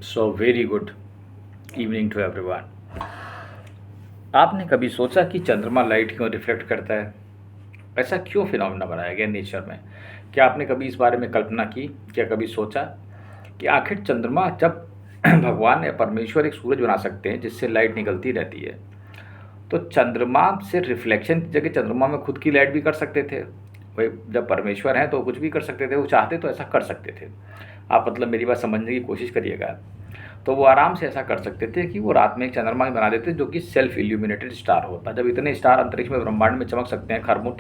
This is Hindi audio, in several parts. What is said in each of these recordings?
So very good evening to everyone. आपने कभी सोचा कि चंद्रमा लाइट क्यों रिफ्लेक्ट करता है? ऐसा क्यों फिनोमेना बनाया गया नेचर में? क्या आपने कभी इस बारे में कल्पना की? क्या कभी सोचा कि आखिर चंद्रमा जब भगवान या परमेश्वर एक सूरज बना सकते हैं जिससे लाइट निकलती रहती है, तो चंद्रमा से रिफ्लेक्शन की जगह चंद्रमा में खुद की लाइट भी कर सकते थे। भाई जब परमेश्वर हैं तो कुछ भी कर सकते थे, वो चाहते तो ऐसा कर सकते थे। आप मतलब मेरी बात समझने की कोशिश करिएगा। तो वो आराम से ऐसा कर सकते थे कि वो रात में एक चंद्रमा ही बना देते जो कि सेल्फ इल्यूमिनेटेड स्टार होता। जब इतने स्टार अंतरिक्ष में ब्रह्मांड में चमक सकते हैं, खरबों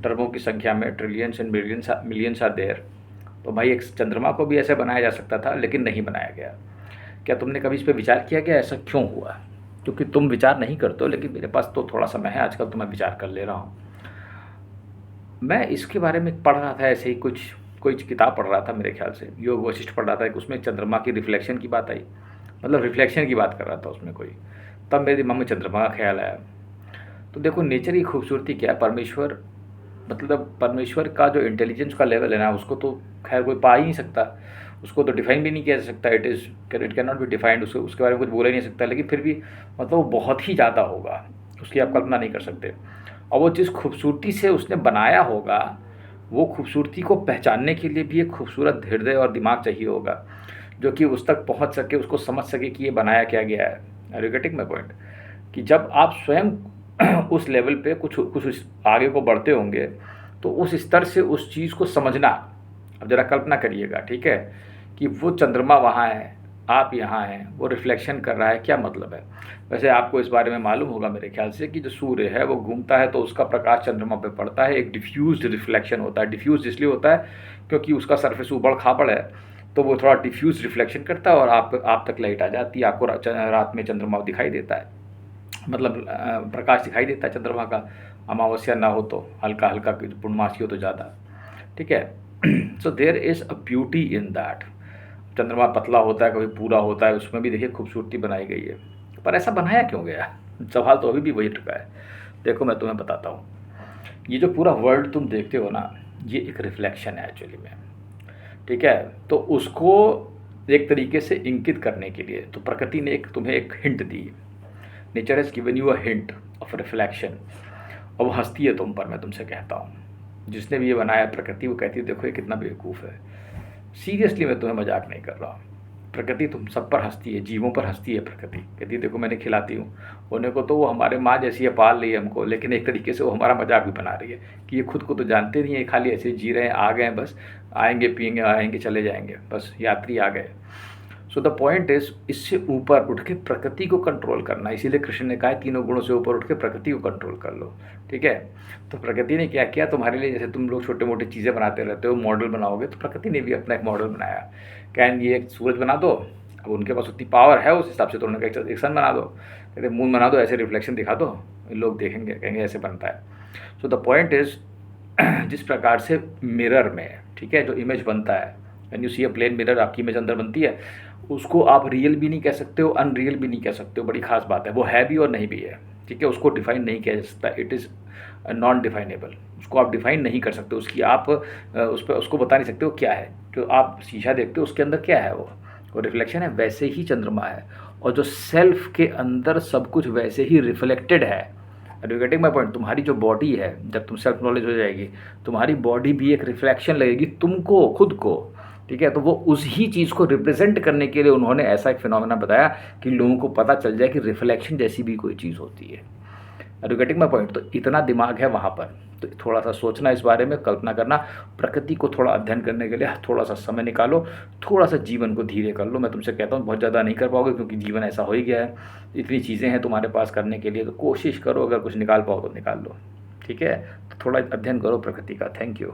टर्बों की संख्या में, trillions and millions are there, तो भाई एक चंद्रमा को भी ऐसे बनाया जा सकता था, लेकिन नहीं बनाया गया। क्या तुमने कभी इस पर विचार किया कि ऐसा क्यों हुआ? क्योंकि तुम विचार नहीं करते हो, लेकिन मेरे पास तो थोड़ा समय है आजकल, तो मैं विचार कर ले रहा हूँ। मैं इसके बारे में पढ़ रहा था, ऐसे ही कोई किताब पढ़ रहा था, मेरे ख्याल से योग वशिष्ठ पढ़ रहा था, उसमें चंद्रमा की रिफ्लेक्शन की बात आई, मतलब रिफ्लेक्शन की बात कर रहा था उसमें कोई। तब मेरे दिमाग में चंद्रमा का ख्याल आया। तो देखो नेचर की खूबसूरती क्या है, परमेश्वर मतलब परमेश्वर का जो इंटेलिजेंस का लेवल है ना, उसको तो खैर कोई पा ही नहीं सकता, उसको तो डिफाइन भी नहीं किया जा सकता। It can not be defined, उसके बारे में कुछ बोला ही नहीं सकता। लेकिन फिर भी मतलब वो बहुत ही ज़्यादा होगा, उसकी आप कल्पना नहीं कर सकते। और वो जिस खूबसूरती से उसने बनाया होगा, वो खूबसूरती को पहचानने के लिए भी एक खूबसूरत हृदय और दिमाग चाहिए होगा, जो कि उस तक पहुंच सके, उसको समझ सके कि ये बनाया क्या गया है। Are you getting my point? कि जब आप स्वयं उस लेवल पे कुछ कुछ आगे को बढ़ते होंगे, तो उस स्तर से उस चीज़ को समझना। अब ज़रा कल्पना करिएगा, ठीक है, कि वो चंद्रमा वहाँ है, आप यहाँ हैं, वो रिफ्लेक्शन कर रहा है, क्या मतलब है? वैसे आपको इस बारे में मालूम होगा मेरे ख्याल से कि जो सूर्य है वो घूमता है तो उसका प्रकाश चंद्रमा पे पड़ता है, एक डिफ्यूज्ड रिफ्लेक्शन होता है। डिफ्यूज इसलिए होता है क्योंकि उसका सरफेस ऊबड़ खाबड़ है, तो वो थोड़ा डिफ्यूज रिफ्लेक्शन करता है और आप तक लाइट आ जाती है, आपको रात में चंद्रमा दिखाई देता है, मतलब प्रकाश दिखाई देता है चंद्रमा का। अमावस्या ना हो तो हल्का हल्का, पूर्णमासी हो तो ज़्यादा, ठीक है। So there is a beauty in that. चंद्रमा पतला होता है, कभी पूरा होता है, उसमें भी देखिए खूबसूरती बनाई गई है। पर ऐसा बनाया क्यों गया? सवाल तो अभी भी वही टुका है। देखो मैं तुम्हें बताता हूँ, ये जो पूरा वर्ल्ड तुम देखते हो ना, ये एक रिफ्लेक्शन है एक्चुअली में, ठीक है। तो उसको एक तरीके से इंकित करने के लिए तो प्रकृति ने तुम्हें एक hint the. Nature has given you a hint of reflection, और वो हंसती है तुम पर, मैं तुमसे कहता हूँ। जिसने भी ये बनाया प्रकृति, वो कहती है देखो ये कितना बेवकूफ़ है। सीरियसली मैं तुम्हें मजाक नहीं कर रहा हूँ। प्रकृति तुम सब पर हंसती है, जीवों पर हंसती है प्रकृति। कहती है देखो मैंने खिलाती हूँ, होने को तो वो हमारे माँ जैसी है, पाल रही है हमको, लेकिन एक तरीके से वो हमारा मजाक भी बना रही है कि ये खुद को तो जानते नहीं है, खाली ऐसे जी रहे हैं, आ गए हैं बस, आएंगे पिएंगे आएंगे चले जाएंगे, बस यात्री आ गए। सो द पॉइंट इज, इससे ऊपर उठ के प्रकृति को कंट्रोल करना। इसीलिए कृष्ण ने कहा तीनों गुणों से ऊपर उठ के प्रकृति को कंट्रोल कर लो, ठीक है। तो प्रकृति ने क्या किया तुम्हारे लिए, जैसे तुम लोग छोटे मोटे चीज़ें बनाते रहते हो, मॉडल बनाओगे, तो प्रकृति ने भी अपना एक मॉडल बनाया। कैन ये एक सूरज बना दो, अब उनके पास उतनी पावर है, उस हिसाब से तो उन्होंने कहा एक सन बना दो, कहते मून बना दो, ऐसे रिफ्लेक्शन दिखा दो, लोग देखेंगे कहेंगे ऐसे बनता है। सो द पॉइंट इज, जिस प्रकार से मिरर में, ठीक है, जो इमेज बनता है, when you see a plane mirror, आपकी इमेज अंदर बनती है, उसको आप रियल भी नहीं कह सकते हो, अनरियल भी नहीं कह सकते हो। बड़ी खास बात है, वो है भी और नहीं भी है, ठीक है। उसको डिफाइन नहीं किया जा सकता, इट इज़ नॉन डिफाइनेबल। उसको आप डिफाइन नहीं कर सकते, उसकी आप उस पर उसको बता नहीं सकते हो क्या है। जो आप शीशा देखते हो उसके अंदर क्या है, वो रिफ्लेक्शन है। वैसे ही चंद्रमा है, और जो सेल्फ के अंदर सब कुछ वैसे ही रिफ्लेक्टेड है। Are you getting my point? तुम्हारी जो बॉडी है, जब तुम सेल्फ नॉलेज हो जाएगी, तुम्हारी बॉडी भी एक रिफ्लेक्शन लगेगी तुमको, खुद को, ठीक है। तो वो उस ही चीज़ को रिप्रेजेंट करने के लिए उन्होंने ऐसा एक फिनोमेना बताया कि लोगों को पता चल जाए कि रिफ्लेक्शन जैसी भी कोई चीज़ होती है। Are you getting my point? तो इतना दिमाग है वहाँ पर, तो थोड़ा सा सोचना इस बारे में, कल्पना करना, प्रकृति को थोड़ा अध्ययन करने के लिए थोड़ा सा समय निकालो, थोड़ा सा जीवन को धीरे कर लो। मैं तुमसे कहता हूँ बहुत ज़्यादा नहीं कर पाओगे, क्योंकि जीवन ऐसा हो ही गया है, इतनी चीज़ें हैं तुम्हारे पास करने के लिए, तो कोशिश करो अगर कुछ निकाल पाओ तो निकाल लो, ठीक है। तो थोड़ा अध्ययन करो प्रकृति का। Thank you.